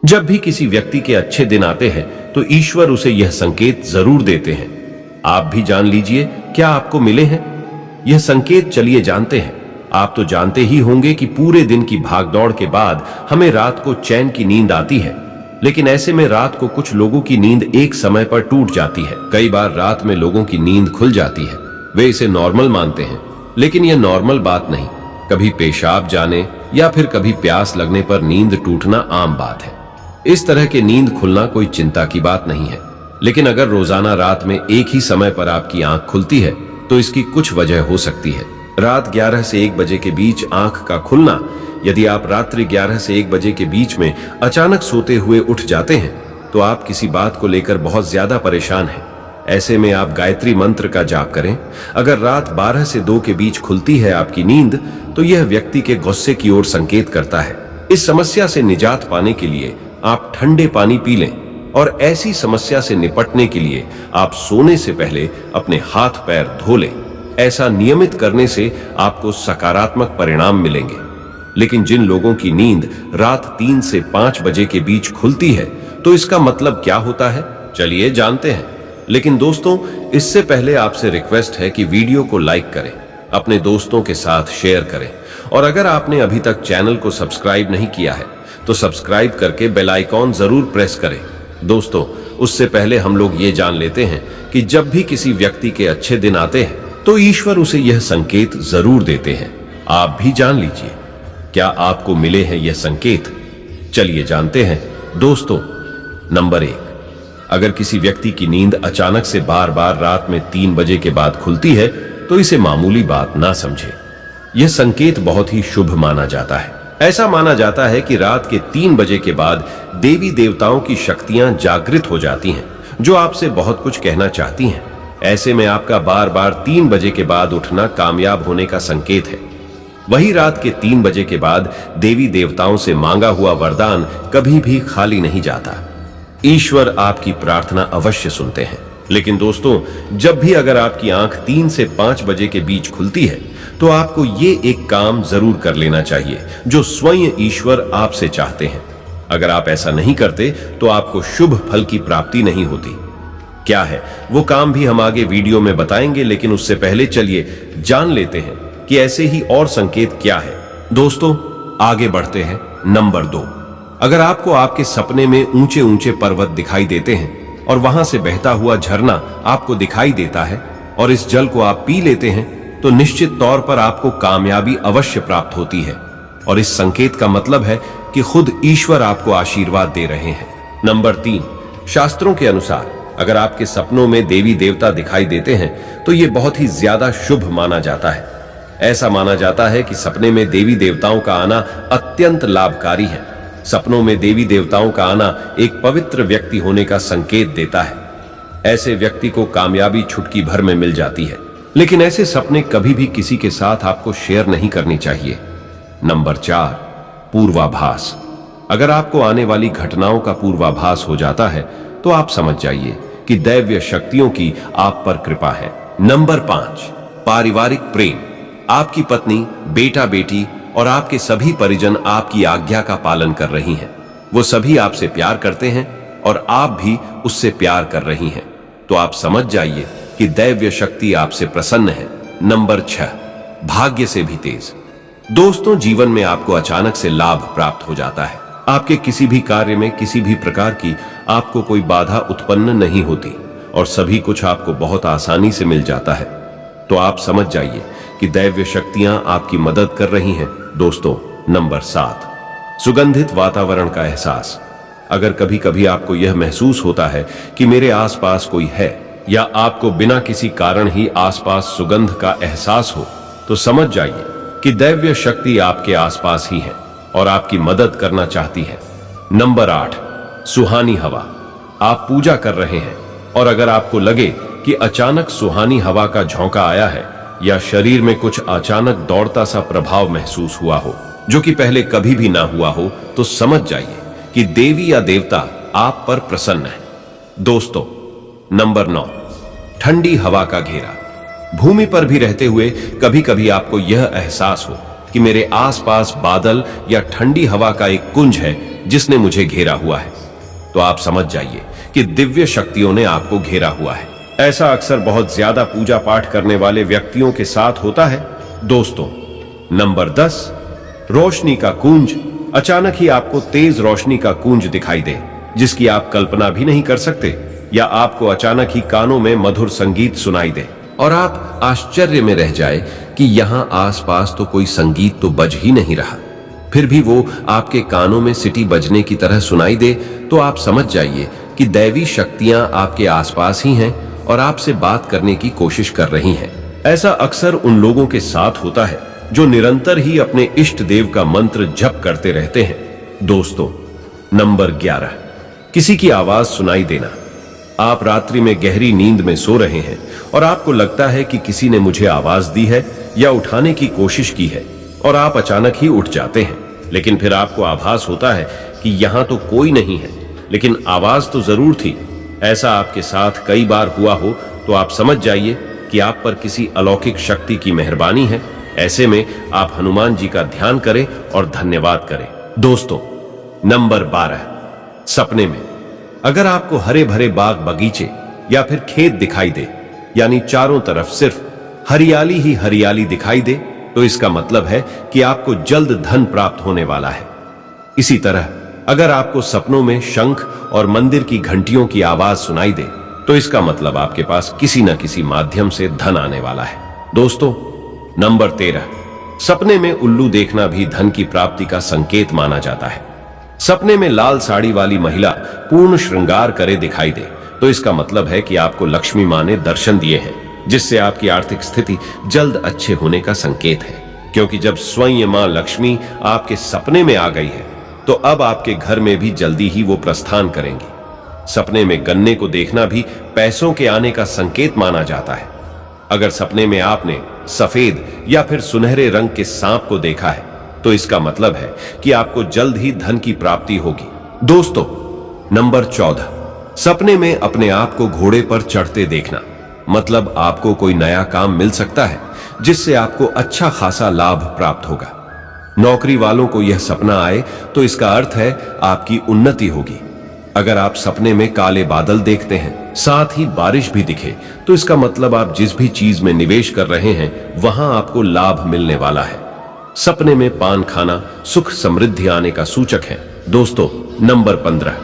जब भी किसी व्यक्ति के अच्छे दिन आते हैं तो ईश्वर उसे यह संकेत जरूर देते हैं। आप भी जान लीजिए क्या आपको मिले हैं यह संकेत। चलिए जानते हैं। आप तो जानते ही होंगे कि पूरे दिन की भागदौड़ के बाद हमें रात को चैन की नींद आती है, लेकिन ऐसे में रात को कुछ लोगों की नींद एक समय पर टूट जाती है। कई बार रात में लोगों की नींद खुल जाती है, वे इसे नॉर्मल मानते हैं, लेकिन यह नॉर्मल बात नहीं। कभी पेशाब जाने या फिर कभी प्यास लगने पर नींद टूटना आम बात है। इस तरह के नींद खुलना कोई चिंता की बात नहीं है, लेकिन अगर रोजाना रात में एक ही समय पर आपकी आंख खुलती है तो इसकी कुछ वजह हो सकती है। रात 11 से 1 बजे के बीच आंख का खुलना। यदि आप रात्रि 11 से 1 बजे के बीच में अचानक सोते हुए उठ जाते हैं तो आप किसी बात को लेकर बहुत ज्यादा परेशान हैं। ऐसे में आप गायत्री मंत्र का जाप करें। अगर रात 12 से 2 के बीच खुलती है आपकी नींद तो यह व्यक्ति के गुस्से की ओर संकेत करता है। इस समस्या से निजात पाने के लिए आप ठंडे पानी पी लें, और ऐसी समस्या से निपटने के लिए आप सोने से पहले अपने हाथ पैर धो लें। ऐसा नियमित करने से आपको सकारात्मक परिणाम मिलेंगे। लेकिन जिन लोगों की नींद रात 3 से 5 बजे के बीच खुलती है तो इसका मतलब क्या होता है, चलिए जानते हैं। लेकिन दोस्तों, इससे पहले आपसे रिक्वेस्ट है कि वीडियो को लाइक करें, अपने दोस्तों के साथ शेयर करें, और अगर आपने अभी तक चैनल को सब्सक्राइब नहीं किया है तो सब्सक्राइब करके बेल आइकॉन जरूर प्रेस करें। दोस्तों, उससे पहले हम लोग ये जान लेते हैं कि जब भी किसी व्यक्ति के अच्छे दिन आते हैं तो ईश्वर उसे यह संकेत जरूर देते हैं। आप भी जान लीजिए क्या आपको मिले हैं यह संकेत। चलिए जानते हैं। दोस्तों, नंबर 1, अगर किसी व्यक्ति की नींद अचानक से बार बार रात में 3 बजे के बाद खुलती है तो इसे मामूली बात ना समझे। यह संकेत बहुत ही शुभ माना जाता है। ऐसा माना जाता है कि रात के 3 बजे के बाद देवी देवताओं की शक्तियां जागृत हो जाती हैं, जो आपसे बहुत कुछ कहना चाहती हैं। ऐसे में आपका बार बार 3 बजे के बाद उठना कामयाब होने का संकेत है। वही रात के 3 बजे के बाद देवी देवताओं से मांगा हुआ वरदान कभी भी खाली नहीं जाता। ईश्वर आपकी प्रार्थना अवश्य सुनते हैं। लेकिन दोस्तों, जब भी अगर आपकी आंख 3 से 5 बजे के बीच खुलती है तो आपको ये एक काम जरूर कर लेना चाहिए जो स्वयं ईश्वर आपसे चाहते हैं। अगर आप ऐसा नहीं करते तो आपको शुभ फल की प्राप्ति नहीं होती। क्या है वो काम भी हम आगे वीडियो में बताएंगे, लेकिन उससे पहले चलिए जान लेते हैं कि ऐसे ही और संकेत क्या है। दोस्तों, आगे बढ़ते हैं। नंबर 2, अगर आपको आपके सपने में ऊंचे ऊंचे पर्वत दिखाई देते हैं और वहां से बहता हुआ झरना आपको दिखाई देता है और इस जल को आप पी लेते हैं तो निश्चित तौर पर आपको कामयाबी अवश्य प्राप्त होती है, और इस संकेत का मतलब है कि खुद ईश्वर आपको आशीर्वाद दे रहे हैं। नंबर 3, शास्त्रों के अनुसार अगर आपके सपनों में देवी देवता दिखाई देते हैं तो यह बहुत ही ज्यादा शुभ माना जाता है। ऐसा माना जाता है कि सपने में देवी देवताओं का आना अत्यंत लाभकारी है। सपनों में देवी देवताओं का आना एक पवित्र व्यक्ति होने का संकेत देता है। ऐसे व्यक्ति को कामयाबी चुटकी भर में मिल जाती है, लेकिन ऐसे सपने कभी भी किसी के साथ आपको शेयर नहीं करनी चाहिए। नंबर 4, पूर्वाभास। अगर आपको आने वाली घटनाओं का पूर्वाभास हो जाता है तो आप समझ जाइए कि दैवीय शक्तियों की आप पर कृपा है। नंबर 5, पारिवारिक प्रेम। आपकी पत्नी, बेटा बेटी और आपके सभी परिजन आपकी आज्ञा का पालन कर रही हैं। वो सभी आपसे प्यार करते हैं और आप भी उससे प्यार कर रही हैं। तो आप समझ जाइए कि दैवीय शक्ति आपसे प्रसन्न है। नंबर 6, भाग्य से भी तेज। दोस्तों, जीवन में आपको अचानक से लाभ प्राप्त हो जाता है। आपके किसी भी कार्य में किसी भी प्रकार की आपको कोई बाधा उत्पन्न नहीं होती और सभी कुछ आपको बहुत आसानी से मिल जाता है। तो आप समझ जाइए कि दैवीय शक्तियां आपकी मदद कर रही हैं। दोस्तों, नंबर 7, सुगंधित वातावरण का एहसास। अगर कभी कभी आपको यह महसूस होता है कि मेरे आसपास कोई है, या आपको बिना किसी कारण ही आसपास सुगंध का एहसास हो, तो समझ जाइए कि दैवीय शक्ति आपके आसपास ही है और आपकी मदद करना चाहती है। नंबर 8, सुहानी हवा। आप पूजा कर रहे हैं और अगर आपको लगे कि अचानक सुहानी हवा का झोंका आया है या शरीर में कुछ अचानक दौड़ता सा प्रभाव महसूस हुआ हो जो कि पहले कभी भी ना हुआ हो, तो समझ जाइए कि देवी या देवता आप पर प्रसन्न है। दोस्तों, नंबर 9, ठंडी हवा का घेरा। भूमि पर भी रहते हुए कभी कभी आपको यह एहसास हो कि मेरे आसपास बादल या ठंडी हवा का एक कुंज है जिसने मुझे घेरा हुआ है। तो आप समझ जाइए कि दिव्य शक्तियों ने आपको घेरा हुआ है। ऐसा अक्सर बहुत ज्यादा पूजा पाठ करने वाले व्यक्तियों के साथ होता है। दोस्तों, नंबर 10, रोशनी का कूंज। अचानक ही आपको तेज रोशनी का कूंज दिखाई दे, जिसकी आप कल्पना भी नहीं कर सकते, या आपको अचानक ही कानों में मधुर संगीत सुनाई दे और आप आश्चर्य में रह जाए कि यहां आसपास तो कोई संगीत तो बज ही नहीं रहा, फिर भी वो आपके कानों में सीटी बजने की तरह सुनाई दे, तो आप समझ जाइए कि दैवी शक्तियां आपके आसपास ही हैं और आपसे बात करने की कोशिश कर रही हैं। ऐसा अक्सर उन लोगों के साथ होता है जो निरंतर ही अपने इष्ट देव का मंत्र जप करते रहते हैं। दोस्तों, नंबर 11, किसी की आवाज सुनाई देना। आप रात्रि में गहरी नींद में सो रहे हैं और आपको लगता है कि किसी ने मुझे आवाज दी है या उठाने की कोशिश की है, और आप अचानक ही उठ जाते हैं, लेकिन फिर आपको आभास होता है कि यहां तो कोई नहीं है, लेकिन आवाज तो जरूर थी। ऐसा आपके साथ कई बार हुआ हो तो आप समझ जाइए कि आप पर किसी अलौकिक शक्ति की मेहरबानी है। ऐसे में आप हनुमान जी का ध्यान करें और धन्यवाद करें। दोस्तों, नंबर 12, सपने में। अगर आपको हरे भरे बाग बगीचे या फिर खेत दिखाई दे, यानी चारों तरफ सिर्फ हरियाली ही हरियाली दिखाई दे, तो इसका मतलब है कि आपको जल्द धन प्राप्त होने वाला है। इसी तरह अगर आपको सपनों में शंख और मंदिर की घंटियों की आवाज सुनाई दे, तो इसका मतलब आपके पास किसी न किसी माध्यम से धन आने वाला है। दोस्तों, नंबर 13, सपने में उल्लू देखना भी धन की प्राप्ति का संकेत माना जाता है। सपने में लाल साड़ी वाली महिला पूर्ण श्रृंगार करे दिखाई दे, तो इसका मतलब है कि आपको लक्ष्मी मां ने दर्शन दिए हैं, जिससे आपकी आर्थिक स्थिति जल्द अच्छे होने का संकेत है। क्योंकि जब स्वयं मां लक्ष्मी आपके सपने में आ गई है, तो अब आपके घर में भी जल्दी ही वो प्रस्थान करेंगी। सपने में गन्ने को देखना भी पैसों के आने का संकेत माना जाता है। अगर सपने में आपने सफेद या फिर सुनहरे रंग के सांप को देखा है, तो इसका मतलब है कि आपको जल्द ही धन की प्राप्ति होगी। दोस्तों, नंबर 14, सपने में अपने आप को घोड़े पर चढ़ते देखना। मतलब आपको कोई नया काम मिल सकता है जिससे आपको अच्छा खासा लाभ प्राप्त होगा। नौकरी वालों को यह सपना आए तो इसका अर्थ है आपकी उन्नति होगी। अगर आप सपने में काले बादल देखते हैं, साथ ही बारिश भी दिखे, तो इसका मतलब आप जिस भी चीज में निवेश कर रहे हैं वहां आपको लाभ मिलने वाला है। सपने में पान खाना सुख समृद्धि आने का सूचक है। दोस्तों, नंबर 15,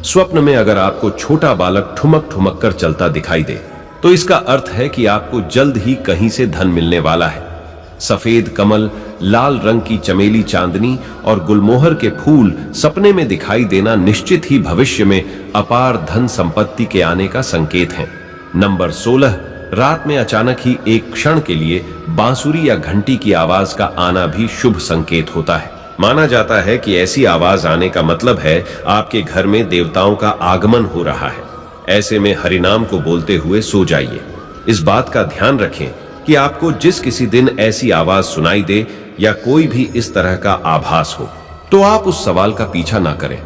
स्वप्न में अगर आपको छोटा बालक ठुमक ठुमक कर चलता दिखाई दे, तो इसका अर्थ है कि आपको जल्द ही कहीं से धन मिलने वाला है। सफेद कमल, लाल रंग की चमेली चांदनी और गुलमोहर के फूल सपने में दिखाई देना निश्चित ही भविष्य में अपार धन संपत्ति के आने का संकेत है। नंबर 16, रात में अचानक ही एक क्षण के लिए बांसुरी या घंटी की आवाज का आना भी शुभ संकेत होता है। माना जाता है कि ऐसी आवाज आने का मतलब है आपके घर में देवताओं का आगमन हो रहा है। ऐसे में हरिनाम को बोलते हुए सो जाइए। इस बात का ध्यान रखें कि आपको जिस किसी दिन ऐसी आवाज सुनाई दे या कोई भी इस तरह का आभास हो, तो आप उस सवाल का पीछा ना करें।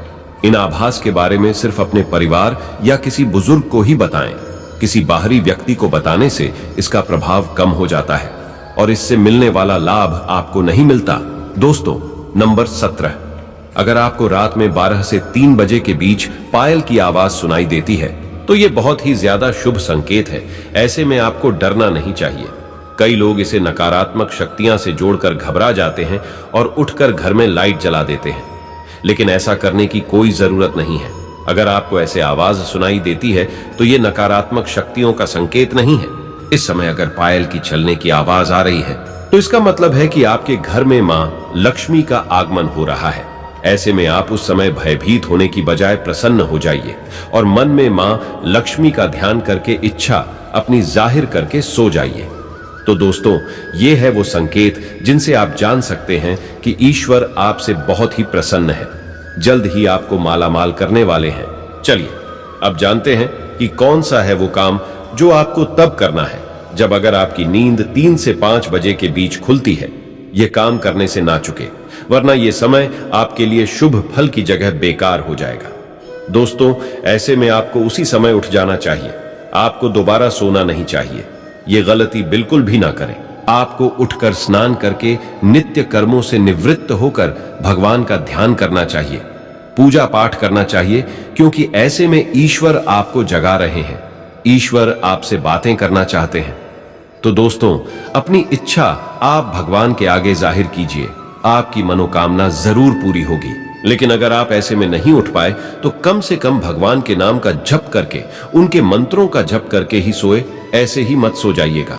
इन आभास के बारे में सिर्फ अपने परिवार या किसी बुजुर्ग को ही बताएं। किसी बाहरी व्यक्ति को बताने से इसका प्रभाव कम हो जाता है और इससे मिलने वाला लाभ आपको नहीं मिलता। दोस्तों, नंबर 17, अगर आपको रात में 12 से 3 बजे के बीच पायल की आवाज सुनाई देती है, तो ये बहुत ही ज्यादा शुभ संकेत है। ऐसे में आपको डरना नहीं चाहिए। कई लोग इसे नकारात्मक शक्तियां से जोड़कर घबरा जाते हैं और उठकर घर में लाइट जला देते हैं, लेकिन ऐसा करने की कोई जरूरत नहीं है। अगर आपको ऐसे आवाज सुनाई देती है तो ये नकारात्मक शक्तियों का संकेत नहीं है। इस समय अगर पायल की चलने की आवाज आ रही है, तो इसका मतलब है कि आपके घर में मां लक्ष्मी का आगमन हो रहा है। ऐसे में आप उस समय भयभीत होने की बजाय प्रसन्न हो जाइए और मन में मां लक्ष्मी का ध्यान करके इच्छा अपनी जाहिर करके सो जाइए। तो दोस्तों, ये है वो संकेत जिनसे आप जान सकते हैं कि ईश्वर आपसे बहुत ही प्रसन्न है, जल्द ही आपको मालामाल करने वाले हैं। चलिए अब जानते हैं कि कौन सा है वो काम जो आपको तब करना है जब अगर आपकी नींद 3 से 5 बजे के बीच खुलती है। ये काम करने से ना चुके, वरना ये समय आपके लिए शुभ फल की जगह बेकार हो जाएगा। दोस्तों, ऐसे में आपको उसी समय उठ जाना चाहिए। आपको दोबारा सोना नहीं चाहिए। ये गलती बिल्कुल भी ना करें। आपको उठकर स्नान करके नित्य कर्मों से निवृत्त होकर भगवान का ध्यान करना चाहिए। पूजा पाठ करना चाहिए, क्योंकि ऐसे में ईश्वर आपको जगा रहे हैं, ईश्वर आपसे बातें करना चाहते हैं। तो दोस्तों, अपनी इच्छा आप भगवान के आगे जाहिर कीजिए, आपकी मनोकामना जरूर पूरी होगी। लेकिन अगर आप ऐसे में नहीं उठ पाए तो कम से कम भगवान के नाम का जप करके, उनके मंत्रों का जप करके ही सोए, ऐसे ही मत सो जाइएगा।